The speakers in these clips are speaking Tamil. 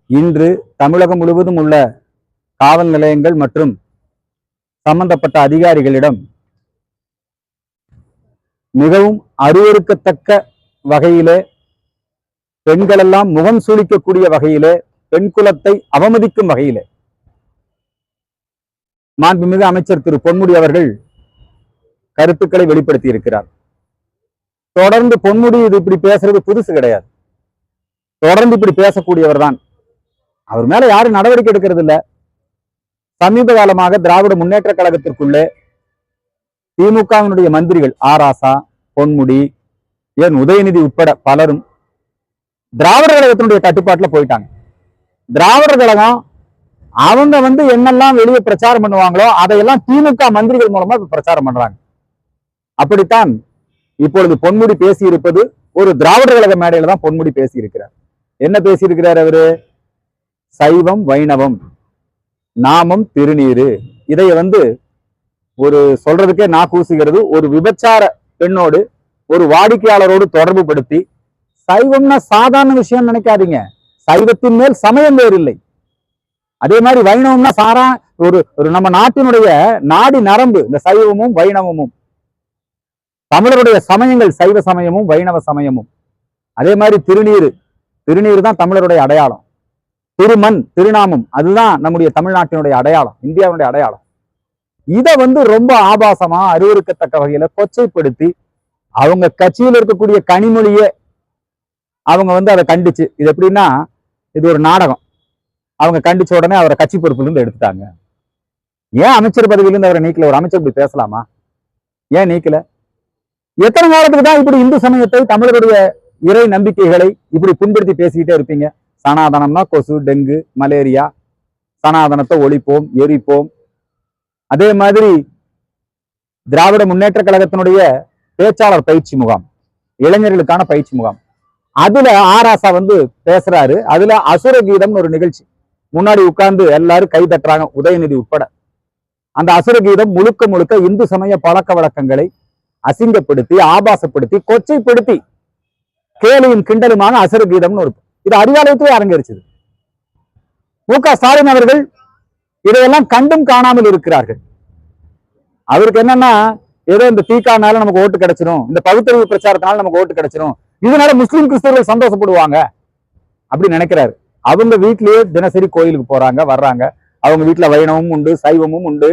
இன்று தமிழகம் முழுவதும் உள்ள காவல் நிலையங்கள் மற்றும் சம்பந்தப்பட்ட அதிகாரிகளிடம் மிகவும் அருவருக்கத்தக்க வகையிலே, பெண்களெல்லாம் முகம் சுளிக்கக்கூடிய வகையிலே, பெண் குலத்தை அவமதிக்கும் வகையிலே மாண்புமிகு அமைச்சர் திரு பொன்முடி அவர்கள் கருத்துக்களை வெளிப்படுத்தி இருக்கிறார். தொடர்ந்து பொன்முடி இது இப்படி பேசுறது புதுசு கிடையாது. தொடர்ந்து இப்படி பேசக்கூடியவர் தான். அவர் மேல யாரும் நடவடிக்கை எடுக்கிறது இல்ல. சமீப காலமாக திராவிட முன்னேற்ற கழகத்திற்குள்ளே திமுகவினுடைய மந்திரிகள் ஆராசா, பொன்முடி, ஏன் உதயநிதி உட்பட பலரும் திராவிடர் கழகத்தினுடைய கட்டுப்பாட்டுல போயிட்டாங்க. திராவிடர் கழகம் அவங்க என்னெல்லாம் வெளியே பிரச்சாரம் பண்ணுவாங்களோ அதையெல்லாம் திமுக மந்திரிகள் மூலமா பிரச்சாரம் பண்றாங்க. அப்படித்தான் இப்பொழுது பொன்முடி பேசி இருப்பது ஒரு திராவிடர் கழக மேடையில தான் பொன்முடி பேசி இருக்கிறார். என்ன பேசி இருக்கிறார் அவரு? சைவம் வைணவம், நாமம் திருநீரு. இதைய ஒரு சொல்றதுக்கே நான் கூசுகிறது. ஒரு விபச்சார பெண்ணோடு ஒரு வாடிக்கையாளரோடு தொடர்பு படுத்தி, சைவம்னா சாதாரண விஷயம் நினைக்காதீங்க. சைவத்தின் மேல் சமயம் வேறு இல்லை. அதே மாதிரி வைணவம்னா சாரா ஒரு நம்ம நாட்டினுடைய நாடி நரம்பு இந்த சைவமும் வைணவமும். தமிழருடைய சமயங்கள் சைவ சமயமும் வைணவ சமயமும். அதே மாதிரி திருநீர் தான் தமிழருடைய அடையாளம். திருமண், திருநாமம், அதுதான் நம்முடைய தமிழ்நாட்டினுடைய அடையாளம், இந்தியாவுடைய அடையாளம். இதை ரொம்ப ஆபாசமா அருவருக்கத்தக்க வகையில கொச்சைப்படுத்தி அவங்க கட்சியில் இருக்கக்கூடிய கனிமொழியே அவங்க அதை கண்டிச்சு, இது எப்படின்னா இது ஒரு நாடகம், அவங்க கண்டிச்ச உடனே அவரை கட்சி பொறுப்புல இருந்து எடுத்துட்டாங்க. ஏன் அமைச்சர் பதவியிலிருந்து அவரை நீக்கல? ஒரு அமைச்சர் இப்படி பேசலாமா? ஏன் நீக்கல? எத்தனை காலத்துக்கு தான் இப்படி இந்து சமயத்தை, தமிழருடைய இறை நம்பிக்கைகளை இப்படி புண்படுத்தி பேசிக்கிட்டே இருப்பீங்க? சனாதனம்னா கொசு, டெங்கு, மலேரியா, சனாதனத்தை ஒழிப்போம், எரிப்போம். அதே மாதிரி திராவிட முன்னேற்ற கழகத்தினுடைய பேச்சாளர் பயிற்சி முகாம், இளைஞர்களுக்கான பயிற்சி முகாம், அதுல ஆராசா பேசுறாரு. அதுல அசுர கீதம்னு ஒரு நிகழ்ச்சி, முன்னாடி உட்கார்ந்து எல்லாரும் கை தட்டுறாங்க, உதயநிதி உட்பட. அந்த அசுர கீதம் முழுக்க முழுக்க இந்து சமய பழக்க வழக்கங்களை அசிங்கப்படுத்தி, ஆபாசப்படுத்தி, கொச்சைப்படுத்தி, கேலியும் கிண்டலுமான அசுர கீதம்னு ஒரு, இது அறிவாலயத்திலே அரங்கேறிச்சது. மு.க. ஸ்டாலின் அவர்கள் இதையெல்லாம் கண்டும் காணாமல் இருக்கிறார்கள். அவருக்கு என்னன்னா, ஏதோ இந்த தீக்கானால நமக்கு ஓட்டு கிடைச்சிடும், இந்த பகுத்தறிவு பிரச்சாரத்தினால நமக்கு ஓட்டு கிடைச்சிடும், இதனால முஸ்லிம் கிறிஸ்தவர்கள் சந்தோஷப்படுவாங்க அப்படி நினைக்கிறாரு. அவங்க வீட்லயே தினசரி கோயிலுக்கு போறாங்க, வர்றாங்க. அவங்க வீட்டுல வைணவமும் உண்டு, சைவமும் உண்டு.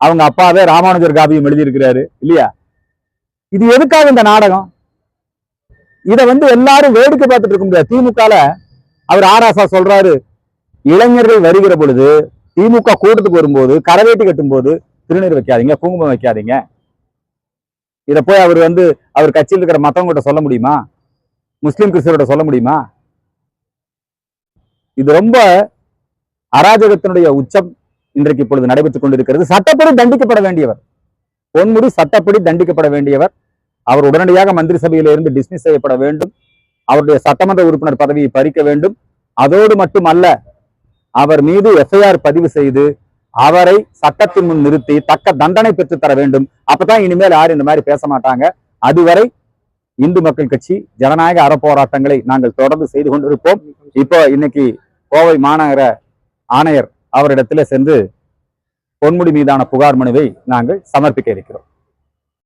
அவங்க அப்பாவே ராமானுஜர் காவியம் எழுதியிருக்கிறாரு இல்லையா? இது எதுக்காக இந்த நாடகம்? இதை எல்லாரும் வேடிக்கை பார்த்துட்டு இருக்க முடியாது. திமுகல அவர் ஆராசா சொல்றாரு, இளைஞர்கள் வருகிற பொழுது திமுக கூட்டத்துக்கு வரும்போது கரவேட்டி கட்டும் போது திருநீர் வைக்காதீங்க, குங்குமம் வைக்காதீங்க. இதை போய் அவர் அவர் கட்சியில் இருக்கிற மத்தவங்க கிட்ட சொல்ல முடியுமா? முஸ்லிம் கிறிஸ்தவர்கிட்ட சொல்ல முடியுமா? இது ரொம்ப அராஜகத்தினுடைய உச்சம் இன்றைக்கு இப்பொழுது நடைபெற்றுக் கொண்டிருக்கிறது. சட்டப்படி தண்டிக்கப்பட வேண்டியவர் பொன்முடி, சட்டப்படி தண்டிக்கப்பட வேண்டியவர். அவர் உடனடியாக மந்திரி சபையிலிருந்து டிஸ்மிஸ் செய்யப்பட வேண்டும். அவருடைய சட்டமன்ற உறுப்பினர் பதவியை பறிக்க வேண்டும். அதோடு மட்டுமல்ல, அவர் மீது எஃப்ஐஆர் பதிவு செய்து அவரை சட்டத்தின் முன் நிறுத்தி தக்க தண்டனை பெற்று தர வேண்டும். அப்பதான் இனிமேல் யாரும் இந்த மாதிரி பேச மாட்டாங்க. அதுவரை இந்து மக்கள் கட்சி ஜனநாயக அறப்போராட்டங்களை நாங்கள் தொடர்ந்து செய்து கொண்டிருப்போம். இப்போ இன்னைக்கு கோவை மாநகர ஆணையர் அவரிடத்துல சென்று பொன்முடி மீதான புகார் மனுவை நாங்கள் சமர்ப்பிக்க இருக்கிறோம்.